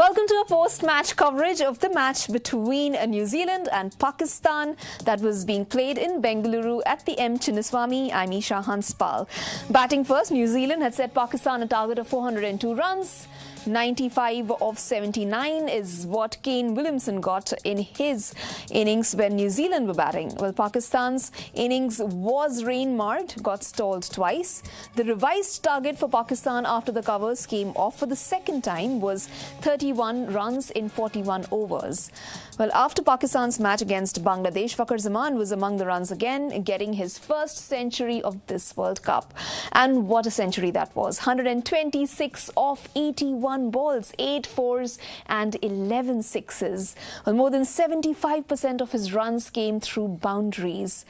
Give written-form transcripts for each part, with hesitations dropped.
Welcome to a post-match coverage of the match between New Zealand and Pakistan that was being played in Bengaluru at the M. Chinnaswamy. I'm Esha Hanspal. Batting first, New Zealand had set Pakistan a target of 402 runs. 95 of 79 is what Kane Williamson got in his innings when New Zealand were batting. Well, Pakistan's innings was rain-marred, got stalled twice. The revised target for Pakistan after the covers came off for the second time was 31 runs in 41 overs. Well, after Pakistan's match against Bangladesh, Fakhar Zaman was among the runs again, getting his first century of this World Cup. And what a century that was. 126 of 81 balls, 8 fours and 11 sixes. Well, more than 75% of his runs came through boundaries.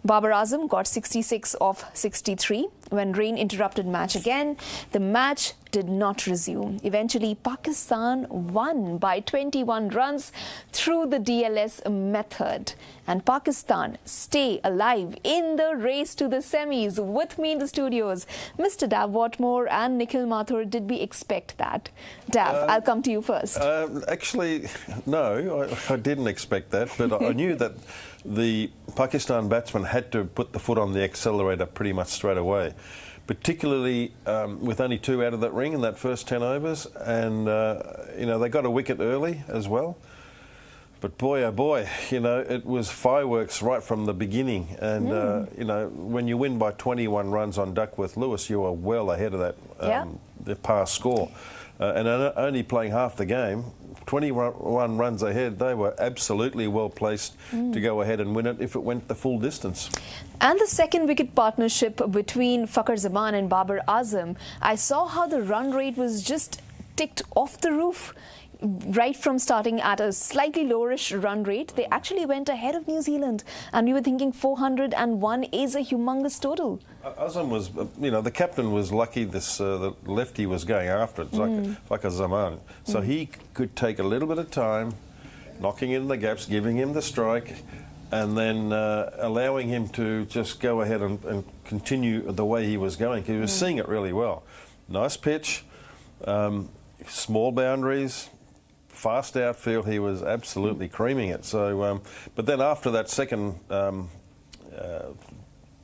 Babar Azam got 66 of 63. When rain interrupted match again, the match did not resume. Eventually, Pakistan won by 21 runs through the DLS method. And Pakistan stay alive in the race to the semis. With me in the studios, Mr. Dav Whatmore and Nikhil Mathur. Did we expect that? Dav, I'll come to you first. Actually, no, I didn't expect that. But I knew that the Pakistan batsmen had to put the foot on the accelerator pretty much straight away, particularly with only 2 out of that ring in that first 10 overs. And, they got a wicket early as well. But boy, oh boy, it was fireworks right from the beginning. And, when you win by 21 runs on Duckworth-Lewis, you are well ahead of that, the past score. And only playing half the game, 21 runs ahead, they were absolutely well placed to go ahead and win it if it went the full distance. And the second wicket partnership between Fakhar Zaman and Babar Azam, I saw how the run rate was just ticked off the roof. Right from starting at a slightly lowerish run rate, they actually went ahead of New Zealand. And we were thinking 401 is a humongous total. Azam was, the captain was lucky the lefty was going after it, like a Zaman. So he could take a little bit of time, knocking in the gaps, giving him the strike, and then allowing him to just go ahead and continue the way he was going. He was seeing it really well. Nice pitch, small boundaries, fast outfield. He was absolutely creaming it. So, but then after that second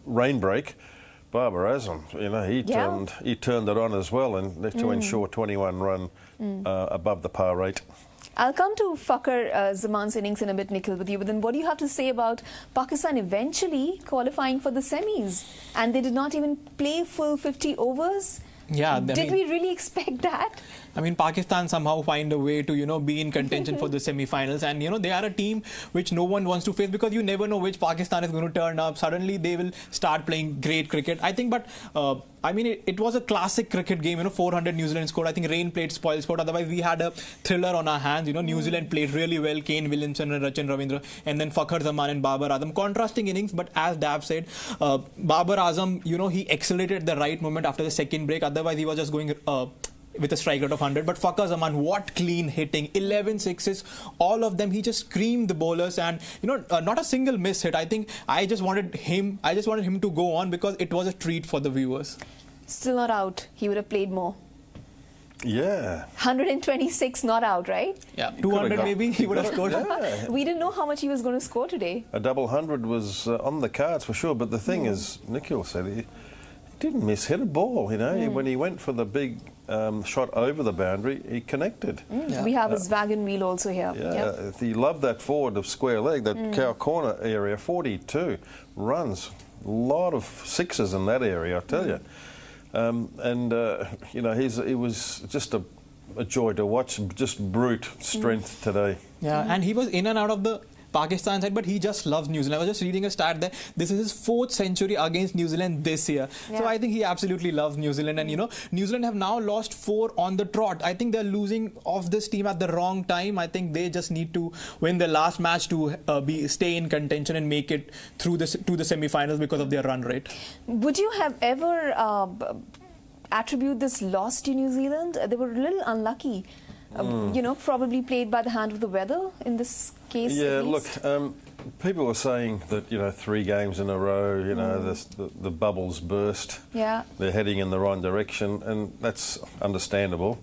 rain break, Babar Azam, he turned it on as well, and to ensure 21 run above the par rate. I'll come to Fakhar Zaman's innings in a bit, Nikhil, with you. But then what do you have to say about Pakistan eventually qualifying for the semis? And they did not even play full 50 overs? Yeah, Did we really expect that? I mean, Pakistan somehow find a way to, be in contention for the semi-finals. And, they are a team which no one wants to face because you never know which Pakistan is going to turn up. Suddenly, they will start playing great cricket. I think, but, it was a classic cricket game. 400 New Zealand scored. I think rain played spoil sport. Otherwise, we had a thriller on our hands. New Zealand played really well. Kane Williamson and Rachin Ravindra. And then Fakhar Zaman and Babar Azam. Contrasting innings. But as Dav said, Babar Azam, he accelerated at the right moment after the second break. Otherwise, he was just going with a strike rate of 100. But Fakhar Zaman, what clean hitting, 11 sixes, all of them. He just screamed the bowlers, and not a single miss hit. I think I just wanted him to go on because it was a treat for the viewers. Still not out. He would have played more. Yeah. 126 not out, right? Yeah, 200 maybe he would have scored. Yeah. We didn't know how much he was going to score today. A double 100 was on the cards for sure. But the thing is, Nikhil said he didn't miss hit a ball. When he went for the big shot over the boundary, he connected. We have his wagon wheel also here. Yeah, he loved that forward of square leg, that cow corner area. 42 runs, a lot of sixes in that area, I tell you. He was just a joy to watch, just brute strength today. Yeah, and he was in and out of the Pakistan side, but he just loves New Zealand. I was just reading a stat there. This is his 4th century against New Zealand this year. Yeah. So I think he absolutely loves New Zealand. And, New Zealand have now lost 4 on the trot. I think they're losing off this team at the wrong time. I think they just need to win their last match to stay in contention and make it through to the semi-finals because of their run rate. Would you have ever attribute this loss to New Zealand? They were a little unlucky. Probably played by the hand of the weather in this case. Yeah, look, people were saying that 3 games in a row, the bubbles burst. Yeah, they're heading in the wrong direction, and that's understandable.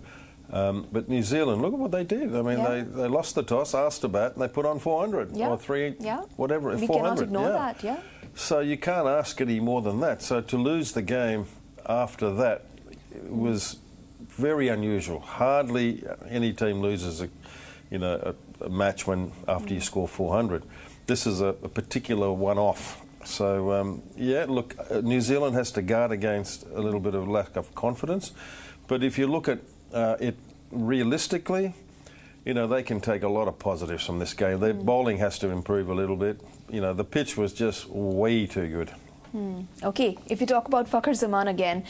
But New Zealand, look at what they did. I mean, they lost the toss, asked to bat, and they put on 400 or 3, whatever, we 400. Cannot ignore that, So you can't ask any more than that. So to lose the game after that was very unusual. Hardly any team loses a match after you score 400. This is a particular one-off. So look, New Zealand has to guard against a little bit of lack of confidence. But if you look at it realistically, they can take a lot of positives from this game. Their bowling has to improve a little bit. The pitch was just way too good. Okay, if you talk about Fakhar Zaman again,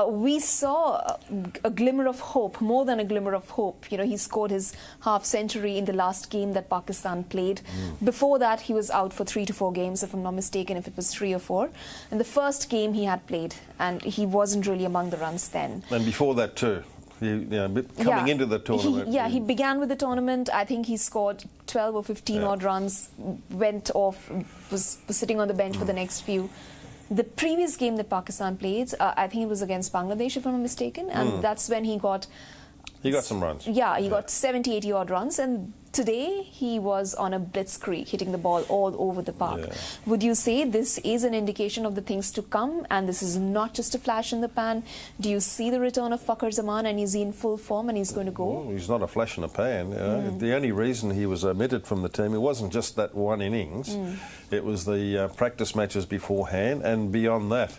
we saw a glimmer of hope, more than a glimmer of hope. He scored his half-century in the last game that Pakistan played. Before that, he was out for 3 to 4 games, if I'm not mistaken, if it was 3 or 4. In the first game he had played, and he wasn't really among the runs then. And before that too. Coming into the tournament. He began with the tournament. I think he scored 12 or 15 odd runs, went off, was sitting on the bench for the next few. The previous game that Pakistan played, I think it was against Bangladesh, if I'm not mistaken, and that's when he got... He got some runs. Yeah, he got 70, 80 odd runs, and today he was on a blitzkrieg, hitting the ball all over the park. Would you say this is an indication of the things to come, and this is not just a flash in the pan? Do you see the return of Fakhar Zaman, and is he in full form and he's going to go? Well, he's not a flash in the pan. The only reason he was omitted from the team, it wasn't just that one innings. It was the practice matches beforehand, and beyond that.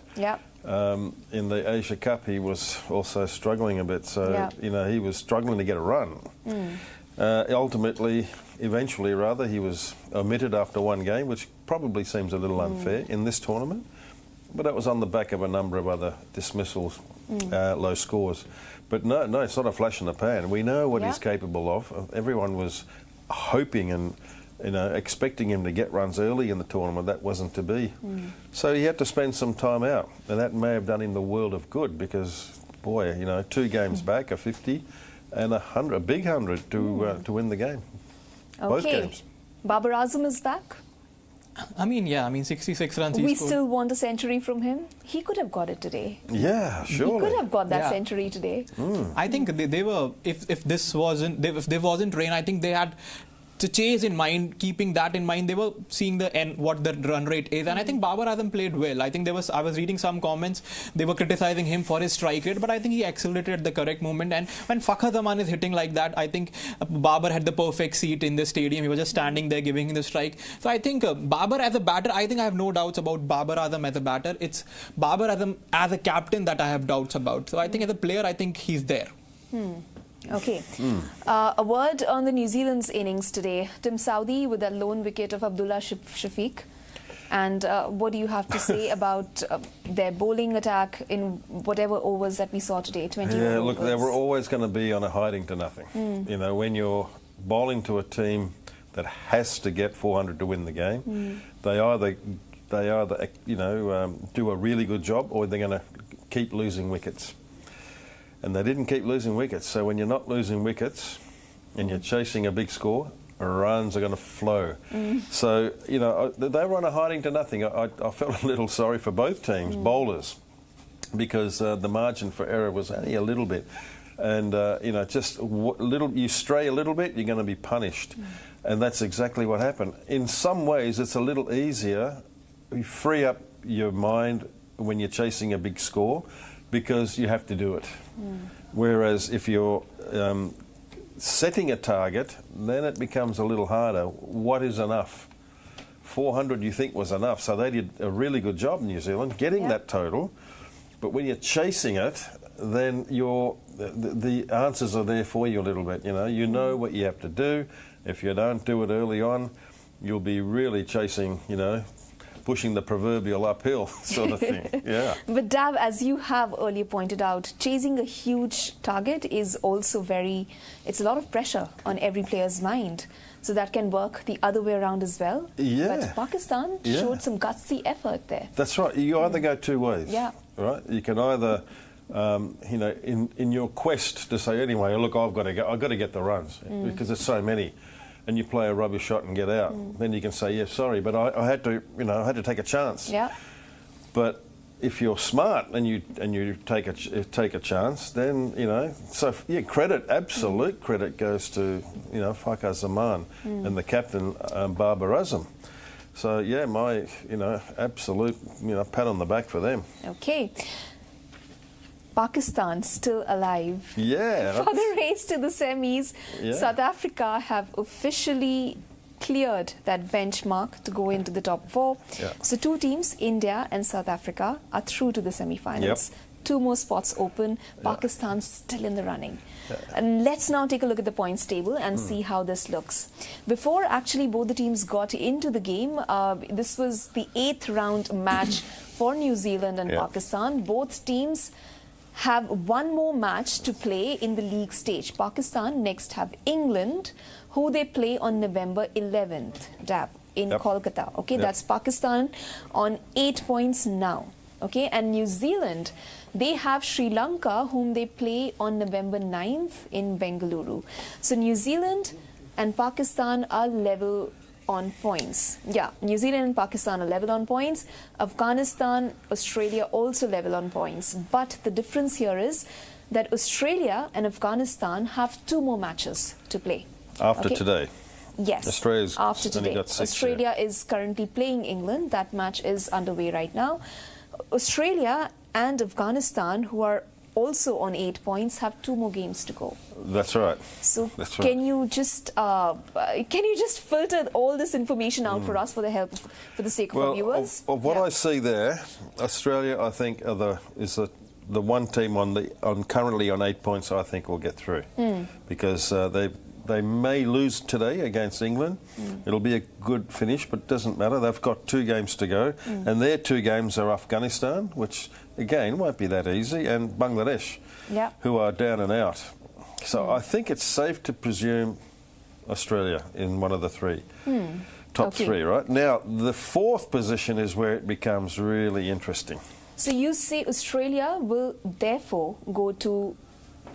In the Asia Cup, he was also struggling a bit. So, he was struggling to get a run. Eventually, he was omitted after one game, which probably seems a little unfair in this tournament. But that was on the back of a number of other dismissals, low scores. But no, it's not a flash in the pan. We know what he's capable of. Everyone was hoping and expecting him to get runs early in the tournament. That wasn't to be. So he had to spend some time out, and that may have done him the world of good because, boy, 2 games back, a 50 and a big 100 to win the game. Both games. Babar Azam is back. 66 runs. We still want a century from him. He could have got it today. Yeah, sure. He could have got that century today. I think they were. If there wasn't rain, I think they had to chase in mind, keeping that in mind, they were seeing what the run rate is, and I think Babar Azam played well. I think I was reading some comments, they were criticizing him for his strike rate, but I think he accelerated at the correct moment. And when Fakhar Zaman is hitting like that, I think Babar had the perfect seat in the stadium. He was just standing there giving him the strike. So I think Babar as a batter, I think I have no doubts about Babar Azam as a batter. It's Babar Azam as a captain that I have doubts about. So I think as a player, I think he's there. Okay. A word on the New Zealand's innings today. Tim Southee with that lone wicket of Abdullah Shafiq. And what do you have to say about their bowling attack in whatever overs that we saw today, 20 overs? Look, they were always going to be on a hiding to nothing. When you're bowling to a team that has to get 400 to win the game, they either do a really good job or they're going to keep losing wickets. And they didn't keep losing wickets. So when you're not losing wickets and you're chasing a big score, runs are going to flow. So, they were on a hiding to nothing. I felt a little sorry for both teams, bowlers, because the margin for error was only a little bit. And, you stray a little bit, you're going to be punished. And that's exactly what happened. In some ways, it's a little easier. You free up your mind when you're chasing a big score, because you have to do it. Whereas if you're setting a target, then it becomes a little harder. What is enough? 400 you think was enough, so they did a really good job in New Zealand getting that total. But when you're chasing it, then the answers are there for you a little bit. You know what you have to do. If you don't do it early on, you'll be really chasing, pushing the proverbial uphill sort of thing. But Dav, as you have earlier pointed out, chasing a huge target is also it's a lot of pressure on every player's mind. So that can work the other way around as well. But Pakistan showed some gutsy effort there. That's right. You either go two ways. Right? You can either, in your quest to say, anyway, look, I've got to get the runs because there's so many. And you play a rubbish shot and get out, then you can say, yeah, sorry, but I had to take a chance. But if you're smart and you take a chance, then So yeah, absolute credit goes to Fakhar Zaman and the captain Babar Azam. So yeah, my absolute pat on the back for them. Okay. Pakistan still alive. Yeah. For the race to the semis, South Africa have officially cleared that benchmark to go into the top 4. Yeah. So 2 teams, India and South Africa, are through to the semi-finals. Yep. 2 more spots open. Pakistan's still in the running. And let's now take a look at the points table and see how this looks. Before actually both the teams got into the game, this was the 8th round match for New Zealand and Pakistan. Both teams have 1 more match to play in the league stage. Pakistan next have England, who they play on November 11th, Dav, in Kolkata. Okay, that's Pakistan on 8 points now. Okay, and New Zealand, they have Sri Lanka, whom they play on November 9th in Bengaluru. So New Zealand and Pakistan are level on points. Yeah, New Zealand and Pakistan are level on points. Afghanistan, Australia also level on points. But the difference here is that Australia and Afghanistan have 2 more matches to play. After today. Yes, Australia's after only today. got 6, Australia is currently playing England. That match is underway right now. Australia and Afghanistan, who are also on 8 points, have 2 more games to go. That's right. So That's right. can you just filter all this information out for us for the sake of our viewers? Of what I see there, Australia, I think, is the one team currently on 8 points. I think will get through because they may lose today against England. It'll be a good finish, but it doesn't matter. They've got 2 games to go, and their 2 games are Afghanistan, which again won't be that easy, and Bangladesh, who are down and out. So I think it's safe to presume Australia in one of the 3. Top 3, right? Now, the 4th position is where it becomes really interesting. So you say Australia will therefore go to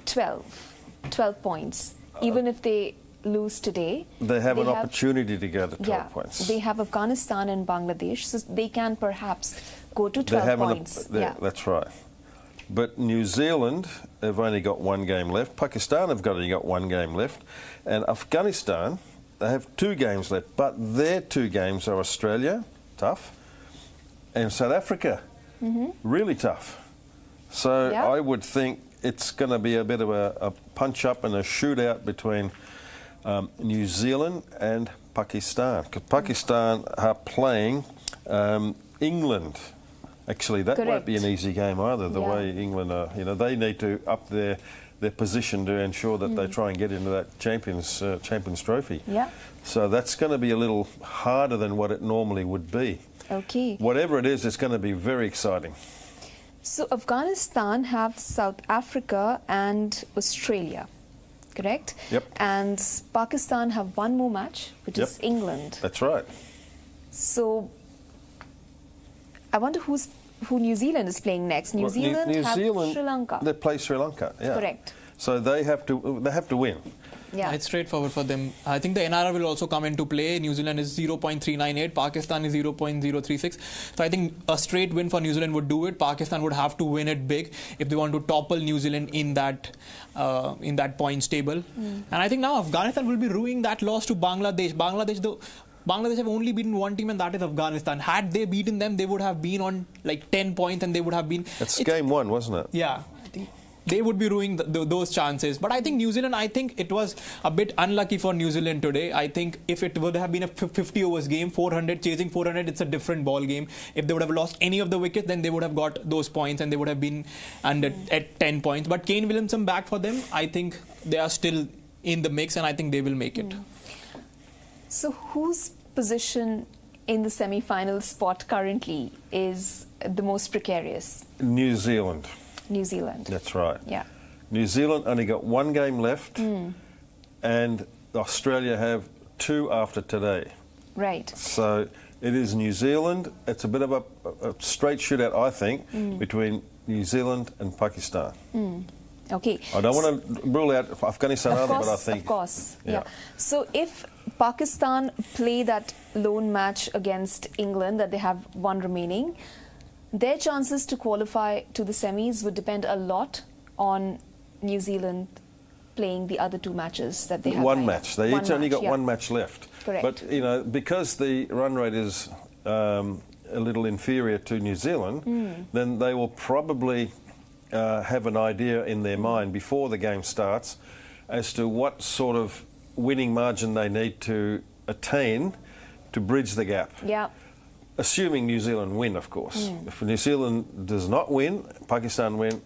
12 points. Even if they lose today, they have an opportunity to go to 12 points. They have Afghanistan and Bangladesh, so they can perhaps go to 12 points. That's right. But New Zealand have only got 1 game left. Pakistan have only got 1 game left. And Afghanistan, they have 2 games left. But their 2 games are Australia, tough, and South Africa, really tough. So I would think it's going to be a bit of a punch-up and a shootout between New Zealand and Pakistan. Because Pakistan are playing England. Actually, that won't be an easy game either, the way England are. They need to up their position to ensure that they try and get into that Champions Trophy. Yeah. So that's going to be a little harder than what it normally would be. Okay. Whatever it is, it's going to be very exciting. So Afghanistan have South Africa and Australia, correct? Yep. And Pakistan have 1 more match, which is England. That's right. So I wonder who New Zealand is playing next. New Zealand have Sri Lanka. They play Sri Lanka. Yeah. Correct. So they have to win. Yeah. It's straightforward for them. I think the NRR will also come into play. New Zealand is 0.398, Pakistan is 0.036. So I think a straight win for New Zealand would do it. Pakistan would have to win it big if they want to topple New Zealand in that points table. And I think now Afghanistan will be ruining that loss to Bangladesh. Bangladesh have only beaten 1 team, and that is Afghanistan. Had they beaten them, they would have been on like 10 points, and they would have been. That's game 1, wasn't it? Yeah, I think they would be ruining those chances. But I think New Zealand, I think it was a bit unlucky for New Zealand today. I think if it would have been a 50 overs game, 400, chasing 400, it's a different ball game. If they would have lost any of the wickets, then they would have got those points and they would have been at 10 points. But Kane Williamson back for them, I think they are still in the mix and I think they will make it. So whose position in the semi-final spot currently is the most precarious? New Zealand. New Zealand. That's right. Yeah. New Zealand only got 1 game left, and Australia have 2 after today. Right. So it is New Zealand. It's a bit of a straight shootout, I think, between New Zealand and Pakistan. Okay. I don't want to rule out Afghanistan either, but I think... Of course, yeah. So if Pakistan play that lone match against England, that they have 1 remaining, their chances to qualify to the semis would depend a lot on New Zealand playing the other two matches that they have. One match. They each only got one match left. Correct. But, you know, because the run rate is a little inferior to New Zealand, then they will probably have an idea in their mind before the game starts as to what sort of winning margin they need to attain to bridge the gap. Yeah. Assuming New Zealand win, of course. If New Zealand does not win, Pakistan win,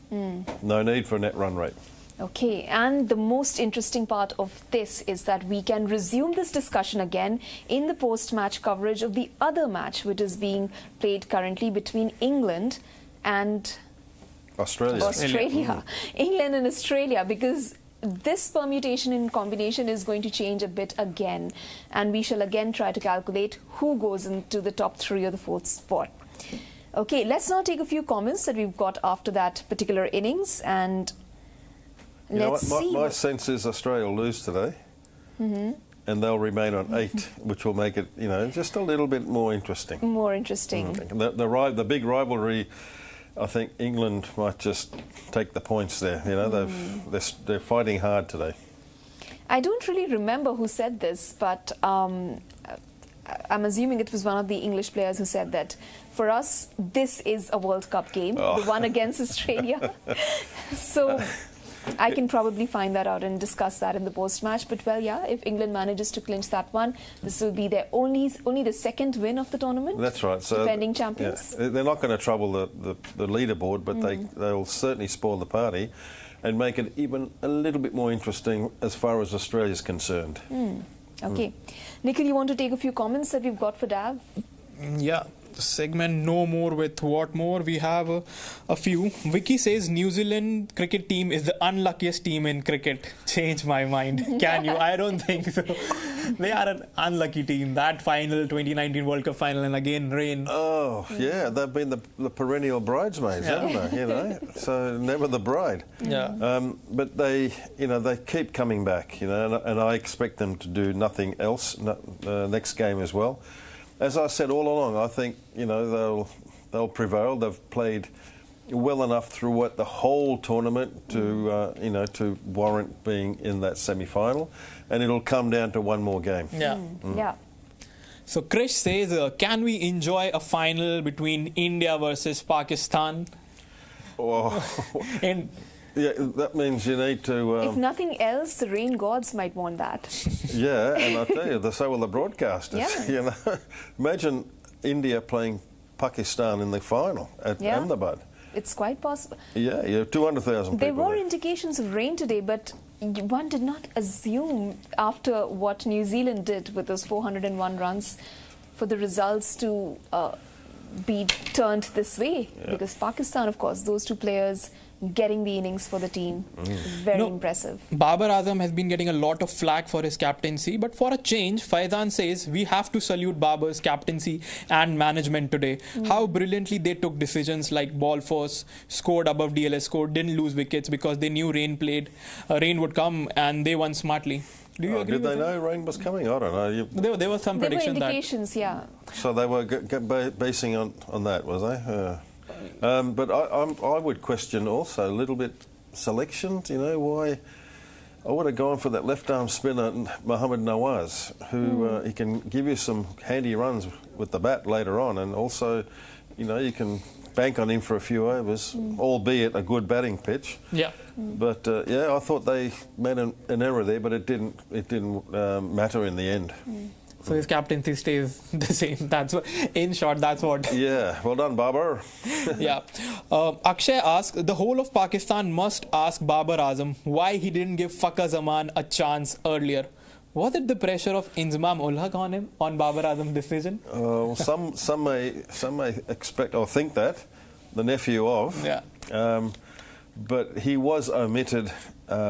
no need for a net run rate. Okay, and the most interesting part of this is that we can resume this discussion again in the post-match coverage of the other match, which is being played currently between England and Australia. England and Australia, because this permutation and combination is going to change a bit again, and we shall again try to calculate who goes into the top 3 or the 4th spot. Okay, let's now take a few comments that we've got after that particular innings, and let's see. My sense is Australia will lose today, and they'll remain on 8, which will make it, you know, just a little bit more interesting. More interesting. The big rivalry, I think England might just take the points there. You know, they're fighting hard today. I don't really remember who said this, but I'm assuming it was one of the English players who said that for us, this is a World Cup game, the one against Australia. So I can probably find that out and discuss that in the post-match. But, well, yeah, if England manages to clinch that one, this will be their only the second win of the tournament. That's right. So defending champions. Yeah, they're not going to trouble the leaderboard, but they'll certainly spoil the party and make it even a little bit more interesting as far as Australia's concerned. Okay. Nikhil, you want to take a few comments that we've got for Dav? Yeah. Segment No More with Whatmore. We have a few. Vicky says New Zealand cricket team is the unluckiest team in cricket. Change my mind. Can you? I don't think so. They are an unlucky team. That final, 2019 World Cup final, and again rain. Oh, yeah. They've been the perennial bridesmaids, haven't they? You know, so never the bride. Yeah. But they keep coming back, you know, and I expect them to do nothing else next game as well. As I said all along, I think, you know, they'll prevail. They've played well enough throughout the whole tournament to you know, to warrant being in that semi-final, and it'll come down to one more game. Yeah. Yeah. So Krish says, can we enjoy a final between India versus Pakistan? Oh. And yeah, that means you need to... if nothing else, the rain gods might want that. Yeah, and I tell you, so will the broadcasters. Yeah. You know, imagine India playing Pakistan in the final at Ahmedabad. It's quite possible. Yeah, 200,000 people. There were indications of rain today, but one did not assume after what New Zealand did with those 401 runs for the results to be turned this way. Yeah. Because Pakistan, of course, those two players getting the innings for the team. Very impressive. Babar Azam has been getting a lot of flack for his captaincy, but for a change, Faizan says we have to salute Babar's captaincy and management today. How brilliantly they took decisions like ball force, scored above DLS score, didn't lose wickets because they knew rain would come, and they won smartly. Do you agree did with they that? know rain was coming? I don't know. There was some prediction that... There were indications, yeah. So they were basing on that, was they? But I would question also a little bit selection. You know, why I would have gone for that left-arm spinner, Mohammad Nawaz, who he can give you some handy runs with the bat later on, and also, you know, you can bank on him for a few overs, albeit a good batting pitch. Yeah. But yeah, I thought they made an error there, but it didn't matter in the end. So his captaincy stays the same. That's what, in short, that's what. Yeah, well done, Babar. Yeah. Akshay asks, the whole of Pakistan must ask Babar Azam why he didn't give Fakhar Zaman a chance earlier. Was it the pressure of Inzamam ul Haq on him, on Babar Azam's decision? Some may expect or think that, the nephew of. Yeah. But he was omitted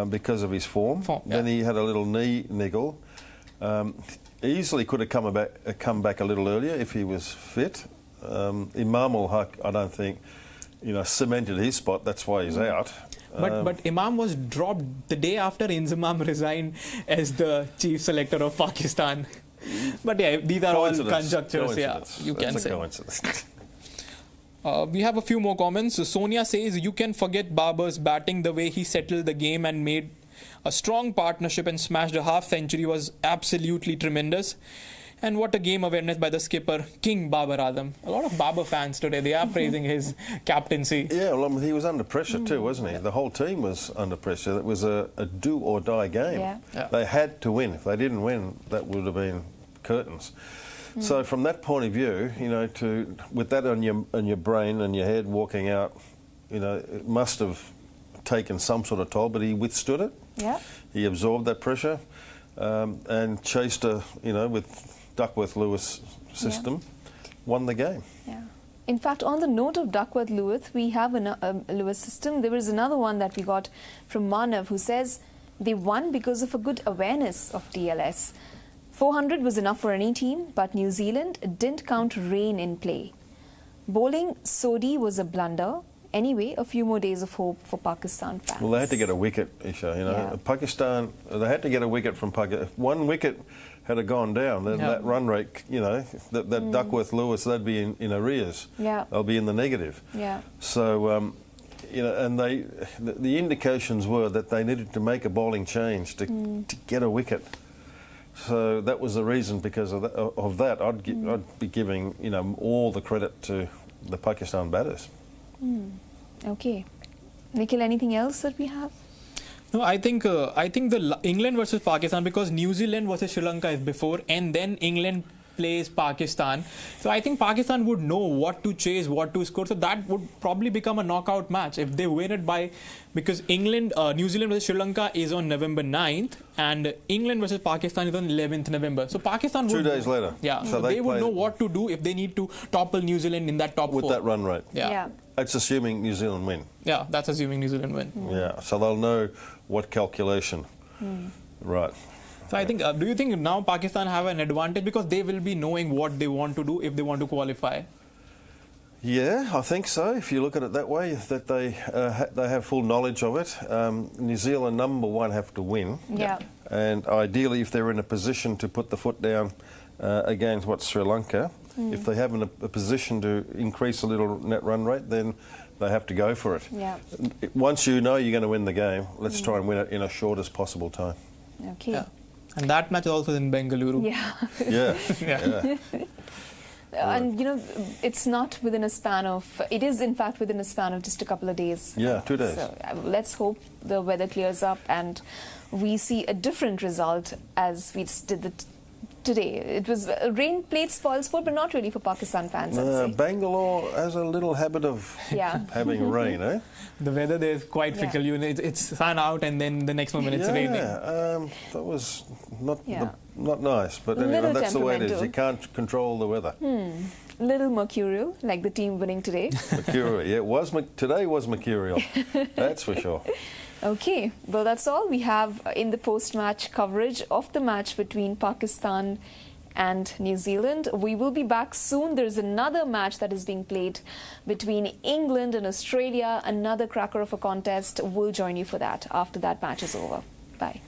because of his form. Then he had a little knee niggle. Easily could have come back a little earlier if he was fit. Imam ul Haq, I don't think, you know, cemented his spot. That's why he's out. But Imam was dropped the day after Inzamam resigned as the chief selector of Pakistan. But yeah, these are all conjectures. Yeah, you can say. Coincidence. We have a few more comments. So Sonia says, you can forget Babar's batting. The way he settled the game and made a strong partnership and smashed a half century was absolutely tremendous. And what a game awareness by the skipper, King Babar Azam. A lot of Babar fans today, they are praising his captaincy. Yeah, well, he was under pressure too, wasn't he? The whole team was under pressure. It was a do or die game. Yeah. They had to win. If they didn't win, that would have been curtains. So from that point of view, you know, with that on your brain and your head walking out, you know, it must have taken some sort of toll, but he withstood it. Yeah. He absorbed that pressure and chased with Duckworth-Lewis system, won the game. Yeah. In fact, on the note of Duckworth-Lewis, we have a Lewis system. There was another one that we got from Manav who says they won because of a good awareness of DLS. 400 was enough for any team, but New Zealand didn't count rain in play. Bowling Sodhi was a blunder. Anyway, a few more days of hope for Pakistan fans. Well, they had to get a wicket, Esha. You know, Yeah. Pakistan, they had to get a wicket from Pakistan. If one wicket had gone down, then that run rate, you know, that Duckworth-Lewis, they'd be in arrears. Yeah. They'll be in the negative. Yeah. So, you know, and the indications were that they needed to make a bowling change to get a wicket. So that was the reason. Because of that, I'd be giving, you know, all the credit to the Pakistan batters. Okay. Nikhil, anything else that we have? No, I think the England versus Pakistan, because New Zealand versus Sri Lanka is before, and then England plays Pakistan. So I think Pakistan would know what to chase, what to score. So that would probably become a knockout match if they win it by, because New Zealand versus Sri Lanka is on November 9th, and England versus Pakistan is on 11th November. So Pakistan would 2 days later. Yeah, So they would know what to do if they need to topple New Zealand in that top with 4. that run rate. Yeah. That's assuming New Zealand win. Yeah, that's assuming New Zealand win. Yeah, so they'll know what calculation. Right. So I think, do you think now Pakistan have an advantage because they will be knowing what they want to do if they want to qualify? Yeah, I think so. If you look at it that way, that they have full knowledge of it. New Zealand, number one, have to win. Yeah. And ideally, if they're in a position to put the foot down against Sri Lanka, if they have a position to increase a little net run rate, then they have to go for it. Yeah. Once you know you're going to win the game, let's try and win it in a shortest possible time. Okay. Yeah. And that match is also in Bengaluru. Yeah. Yeah. And, you know, it's not within a span of, it is in fact within a span of just a couple of days. Yeah, 2 days. So let's hope the weather clears up and we see a different result as we did today. It was rain played spoil sport, but not really for Pakistan fans, I'd say. Bangalore has a little habit of having rain, eh? The weather there is quite fickle. You know, it's sun out and then the next moment it's raining. That was not nice, but anyway, that's the way it is. You can't control the weather. Little mercurial, like the team winning today. Mercurial, yeah, today was mercurial. That's for sure. Okay, well, that's all we have in the post-match coverage of the match between Pakistan and New Zealand. We will be back soon. There's another match that is being played between England and Australia, another cracker of a contest. We'll join you for that after that match is over. Bye.